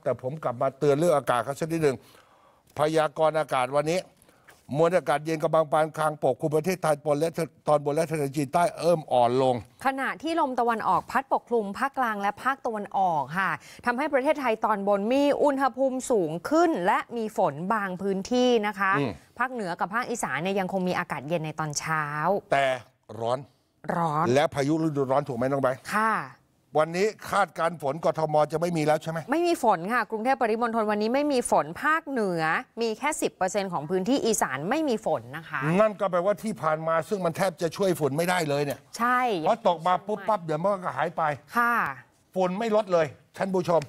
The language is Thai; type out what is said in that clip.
แต่ผมกลับมาเตือนเรื่องอากาศเขาสักนิดหนึ่งพยากรณ์อากาศวันนี้มวลอากาศเย็นกำลังปานกลางปกคลุมประเทศไทยตอนบนและทะเลจีนใต้อ่อนลงขณะที่ลมตะวันออกพัดปกคลุมภาคกลางและภาคตะวันออกค่ะทำให้ประเทศไทยตอนบนมีอุณหภูมิสูงขึ้นและมีฝนบางพื้นที่นะคะภาคเหนือกับภาคอีสานเนี่ยยังคงมีอากาศเย็นในตอนเช้าแต่ร้อนและพายุฤดูร้อนถูกไหมน้องใบค่ะวันนี้คาดการฝนกทมจะไม่มีแล้วใช่ไหมไม่มีฝนค่ะกรุงเทพปริมณฑลวันนี้ไม่มีฝนภาคเหนือมีแค่ 10% ของพื้นที่อีสานไม่มีฝนนะคะนั่นก็แปลว่าที่ผ่านมาซึ่งมันแทบจะช่วยฝุ่นไม่ได้เลยเนี่ยใช่เพราะตกมาปุ๊บปั๊บเดี๋ยวมันก็หายไปค่ะฝุ่นไม่ลดเลยท่านผู้ชม